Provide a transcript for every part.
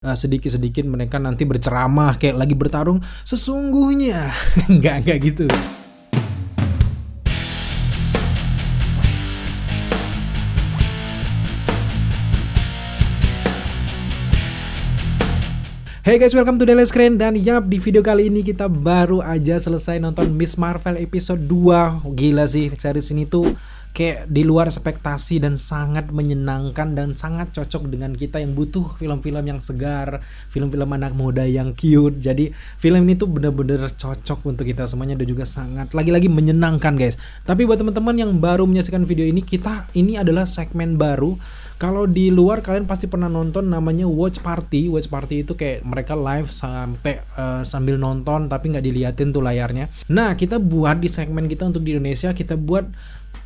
sedikit-sedikit mereka nanti berceramah kayak lagi bertarung sesungguhnya. Enggak gitu. Hey guys, welcome to Daily Screen. Dan yap, di video kali ini kita baru aja selesai nonton Miss Marvel episode 2. Gila sih, series ini tuh kayak di luar ekspektasi dan sangat menyenangkan dan sangat cocok dengan kita yang butuh film-film yang segar, film-film anak muda yang cute. Jadi film ini tuh bener-bener cocok untuk kita semuanya dan juga sangat lagi-lagi menyenangkan guys. Tapi buat teman-teman yang baru menyaksikan video ini, ini adalah segmen baru. Kalau di luar kalian pasti pernah nonton namanya Watch Party. Watch Party itu kayak mereka live sampai sambil nonton tapi nggak diliatin tuh layarnya. Nah, kita buat di segmen kita untuk di Indonesia, kita buat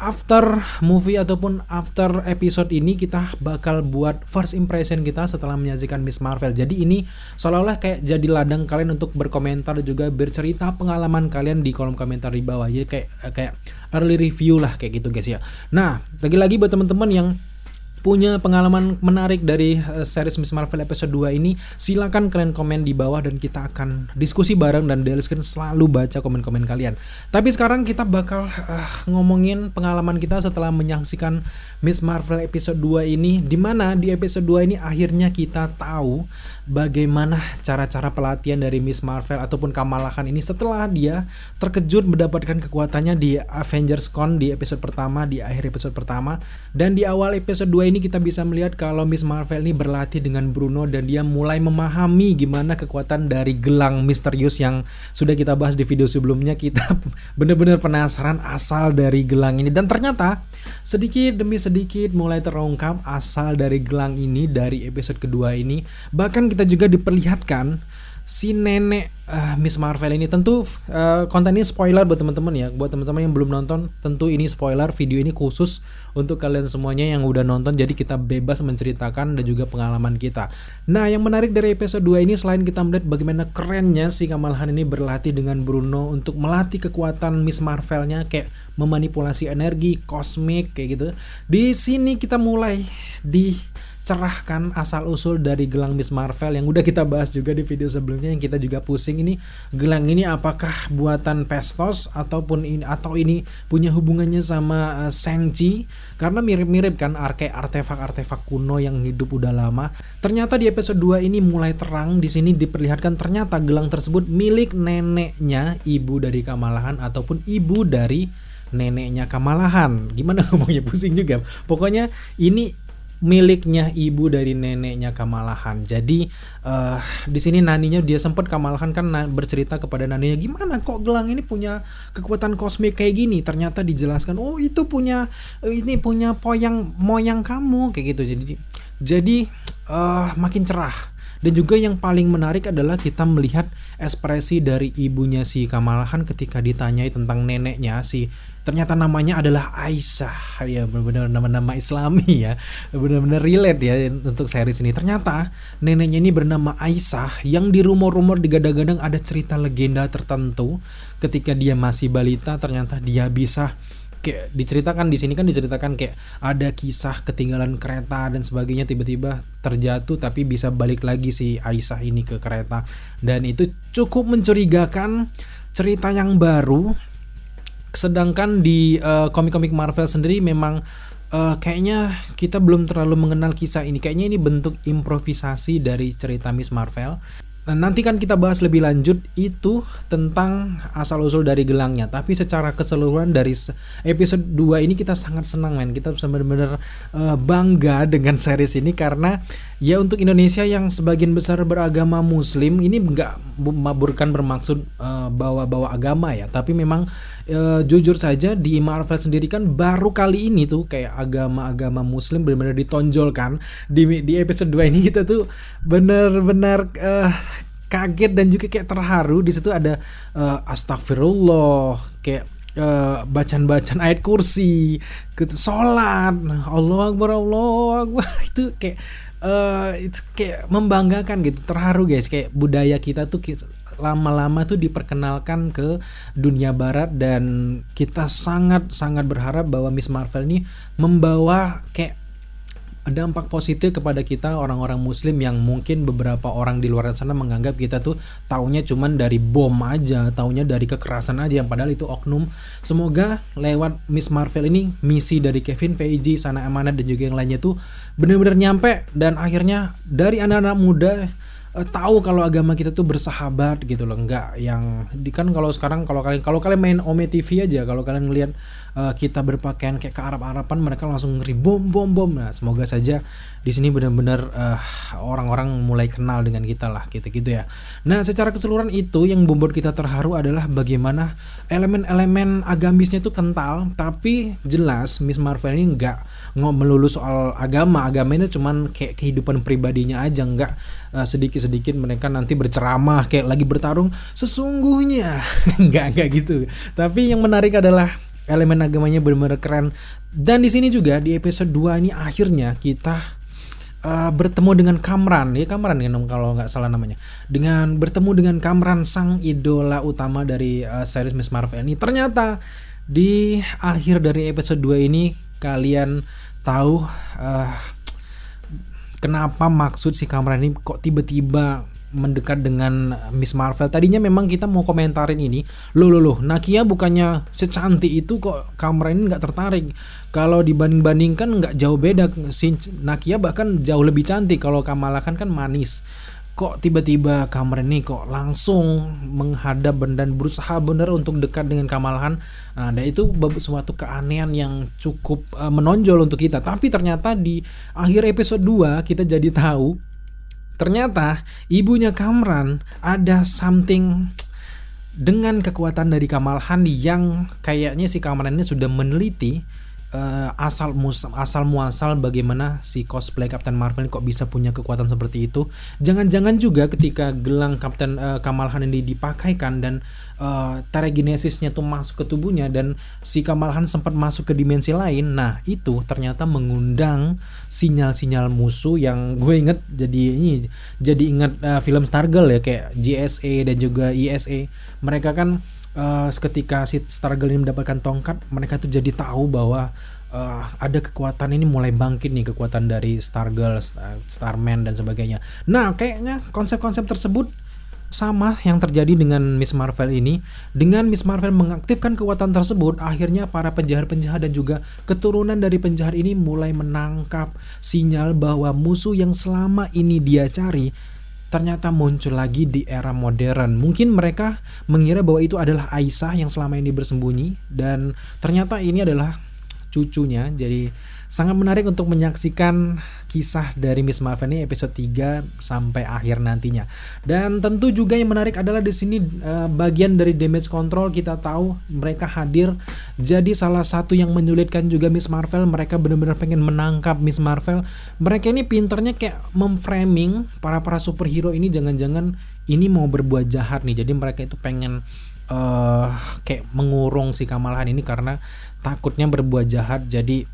after movie ataupun after episode ini, kita bakal buat first impression kita setelah menyaksikan Miss Marvel. Jadi ini seolah-olah kayak jadi ladang kalian untuk berkomentar dan juga bercerita pengalaman kalian di kolom komentar di bawah. Jadi kayak early review lah kayak gitu guys ya. Nah, lagi-lagi buat teman-teman yang punya pengalaman menarik dari series Miss Marvel episode 2 ini, silakan kalian komen di bawah dan kita akan diskusi bareng dan Daily Screen selalu baca komen-komen kalian. Tapi sekarang kita bakal ngomongin pengalaman kita setelah menyaksikan Miss Marvel episode 2 ini, dimana di episode 2 ini akhirnya kita tahu bagaimana cara-cara pelatihan dari Miss Marvel ataupun Kamala Khan ini setelah dia terkejut mendapatkan kekuatannya di Avengers Con di episode pertama, di akhir episode pertama. Dan di awal episode 2 ini kita bisa melihat kalau Miss Marvel ini berlatih dengan Bruno dan dia mulai memahami gimana kekuatan dari gelang misterius yang sudah kita bahas di video sebelumnya. Kita benar-benar penasaran asal dari gelang ini, dan ternyata sedikit demi sedikit mulai terungkap asal dari gelang ini dari episode kedua ini. Bahkan kita juga diperlihatkan si nenek Miss Marvel ini. Tentu konten ini spoiler buat teman-teman ya. Buat teman-teman yang belum nonton, tentu ini spoiler. Video ini khusus untuk kalian semuanya yang udah nonton. Jadi kita bebas menceritakan dan juga pengalaman kita. Nah, yang menarik dari episode 2 ini, selain kita melihat bagaimana kerennya si Kamala Khan ini berlatih dengan Bruno untuk melatih kekuatan Miss Marvelnya, kayak memanipulasi energi kosmik kayak gitu. Di sini kita mulai dicerahkan asal-usul dari gelang Miss Marvel yang udah kita bahas juga di video sebelumnya, yang kita juga pusing ini gelang ini apakah buatan Pestos ataupun ini punya hubungannya sama Shang-Chi, karena mirip-mirip kan kayak artefak-artefak kuno yang hidup udah lama. Ternyata di episode 2 ini mulai terang. Di sini diperlihatkan ternyata gelang tersebut milik neneknya ibu dari Kamala Khan ataupun ibu dari neneknya Kamala Khan. Gimana ngomongnya, pusing juga. Pokoknya ini miliknya ibu dari neneknya Kamala Khan. Jadi di sini naninya dia sempat, Kamala Khan kan bercerita kepada naninya, gimana kok gelang ini punya kekuatan kosmik kayak gini. Ternyata dijelaskan, oh itu punya moyang kamu kayak gitu. Jadi makin cerah. Dan juga yang paling menarik adalah kita melihat ekspresi dari ibunya si Kamala Khan ketika ditanyai tentang neneknya, ternyata namanya adalah Aisyah. Ya, benar-benar nama-nama Islami ya. Benar-benar relate ya untuk series ini. Ternyata neneknya ini bernama Aisyah, yang di rumor-rumor digadang-gadang ada cerita legenda tertentu ketika dia masih balita. Ternyata dia bisa kayak diceritakan di sini, kan diceritakan kayak ada kisah ketinggalan kereta dan sebagainya, tiba-tiba terjatuh tapi bisa balik lagi si Aisyah ini ke kereta. Dan itu cukup mencurigakan, cerita yang baru. Sedangkan di komik-komik Marvel sendiri memang kayaknya kita belum terlalu mengenal kisah ini. Kayaknya ini bentuk improvisasi dari cerita Miss Marvel. Nanti kan kita bahas lebih lanjut itu tentang asal-usul dari gelangnya. Tapi secara keseluruhan dari episode 2 ini kita sangat senang men. Kita benar-benar bangga dengan series ini, karena ya untuk Indonesia yang sebagian besar beragama Muslim, ini nggak bukan bermaksud bawa-bawa agama ya. Tapi memang jujur saja di Marvel sendiri kan baru kali ini tuh kayak agama-agama Muslim benar-benar ditonjolkan. Di episode 2 ini kita tuh benar-benar kaget dan juga kayak terharu. Di situ ada astagfirullah, kayak bacaan-bacaan ayat kursi, sholat, Allahu Akbar, itu kayak membanggakan gitu, terharu guys. Kayak budaya kita tuh lama-lama tuh diperkenalkan ke dunia barat, dan kita sangat-sangat berharap bahwa Miss Marvel ini membawa kayak dampak positif kepada kita orang-orang muslim yang mungkin beberapa orang di luar sana menganggap kita tuh taunya cuman dari bom aja, taunya dari kekerasan aja, yang padahal itu oknum. Semoga lewat Miss Marvel ini misi dari Kevin Feige, Sana Amanat dan juga yang lainnya tuh benar-benar nyampe, dan akhirnya dari anak-anak muda tahu kalau agama kita tuh bersahabat gitu loh. Enggak yang kan kalau sekarang kalau kalian main Ome TV aja, kalau kalian ngelihat kita berpakaian kayak ke Arab-Araban, mereka langsung ngeri bom. Nah, semoga saja di sini benar-benar orang-orang mulai kenal dengan kita lah gitu-gitu ya. Nah, secara keseluruhan itu yang membuat kita terharu adalah bagaimana elemen-elemen agamisnya itu kental, tapi jelas Miss Marvel ini enggak melulu soal agama ini cuman kayak kehidupan pribadinya aja, enggak sedikit-sedikit mereka nanti berceramah kayak lagi bertarung sesungguhnya enggak gitu. Tapi yang menarik adalah elemen agamanya benar-benar keren. Dan di sini juga di episode 2 ini akhirnya kita bertemu dengan Kamran kalau nggak salah namanya, bertemu dengan Kamran, sang idola utama dari series Miss Marvel ini. Ternyata di akhir dari episode 2 ini kalian tahu kenapa maksud si Kamran ini kok tiba-tiba mendekat dengan Miss Marvel. Tadinya memang kita mau komentarin ini, loh Nakia bukannya secantik itu kok Kamran ini nggak tertarik. Kalau dibanding-bandingkan nggak jauh beda, si Nakia bahkan jauh lebih cantik. Kalau Kamala kan manis, kok tiba-tiba Kamran ini kok langsung menghadap dan berusaha benar untuk dekat dengan Kamalahan. Nah, dan itu suatu keanehan yang cukup menonjol untuk kita. Tapi ternyata di akhir episode 2 kita jadi tahu ternyata ibunya Kamran ada something dengan kekuatan dari Kamalahan yang kayaknya si Kamran ini sudah meneliti asal muasal bagaimana si cosplay Captain Marvel ini kok bisa punya kekuatan seperti itu. Jangan-jangan juga ketika gelang Captain Kamalahan ini dipakaikan dan telekinesisnya tuh masuk ke tubuhnya dan si Kamalahan sempat masuk ke dimensi lain. Nah, itu ternyata mengundang sinyal-sinyal musuh yang gue inget jadi ingat film Stargirl ya, kayak GSA dan juga ESA. Mereka kan ketika si Stargirl ini mendapatkan tongkat, mereka tuh jadi tahu bahwa ada kekuatan ini mulai bangkit nih, kekuatan dari Stargirl, Starman dan sebagainya. Nah, kayaknya konsep-konsep tersebut sama yang terjadi dengan Miss Marvel ini. Dengan Miss Marvel mengaktifkan kekuatan tersebut, akhirnya para penjahat-penjahat dan juga keturunan dari penjahat ini mulai menangkap sinyal bahwa musuh yang selama ini dia cari ternyata muncul lagi di era modern. Mungkin mereka mengira bahwa itu adalah Aisyah yang selama ini bersembunyi, dan ternyata ini adalah cucunya. Jadi sangat menarik untuk menyaksikan kisah dari Miss Marvel ini episode 3 sampai akhir nantinya. Dan tentu juga yang menarik adalah di sini bagian dari damage control. Kita tahu mereka hadir, jadi salah satu yang menyulitkan juga Miss Marvel. Mereka benar-benar pengen menangkap Miss Marvel. Mereka ini pinternya kayak memframing para superhero ini, jangan-jangan ini mau berbuat jahat nih. Jadi mereka itu pengen kayak mengurung si Kamalahan ini karena takutnya berbuat jahat. Jadi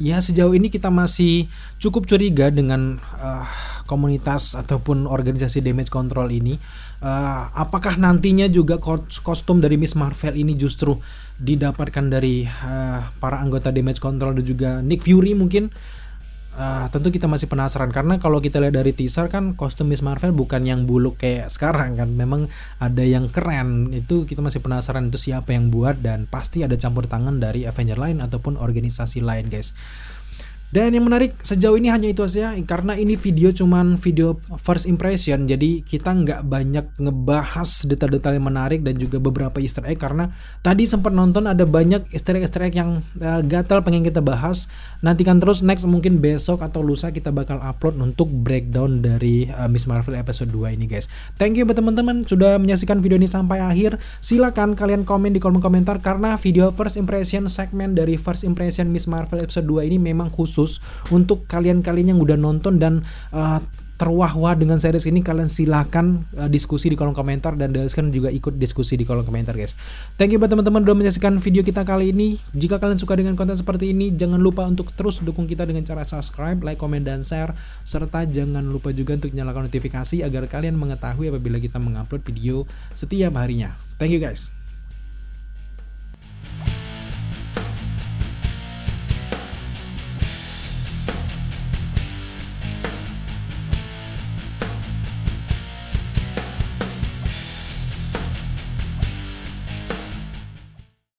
ya sejauh ini kita masih cukup curiga dengan komunitas ataupun organisasi damage control ini. Apakah nantinya juga kostum dari Miss Marvel ini justru didapatkan dari para anggota damage control dan juga Nick Fury mungkin. Tentu kita masih penasaran, karena kalau kita lihat dari teaser kan kostum Miss Marvel bukan yang buluk kayak sekarang kan, memang ada yang keren. Itu kita masih penasaran itu siapa yang buat, dan pasti ada campur tangan dari Avenger lain ataupun organisasi lain guys. Dan yang menarik sejauh ini hanya itu saja, karena ini cuman video first impression, jadi kita nggak banyak ngebahas detail-detail yang menarik dan juga beberapa easter egg, karena tadi sempat nonton ada banyak easter egg yang gatal pengen kita bahas. Nantikan terus, next mungkin besok atau lusa kita bakal upload untuk breakdown dari Miss Marvel episode 2 ini guys. Thank you buat teman-teman sudah menyaksikan video ini sampai akhir. Silakan kalian komen di kolom komentar, karena video first impression, segmen dari first impression Miss Marvel episode 2 ini memang khusus untuk kalian-kalian yang udah nonton dan terwah-wah dengan series ini. Kalian silakan diskusi di kolom komentar, dan kalian juga ikut diskusi di kolom komentar guys. Thank you buat teman-teman udah menyaksikan video kita kali ini. Jika kalian suka dengan konten seperti ini, jangan lupa untuk terus dukung kita dengan cara subscribe, like, komen, dan share, serta jangan lupa juga untuk nyalakan notifikasi agar kalian mengetahui apabila kita mengupload video setiap harinya. Thank you guys.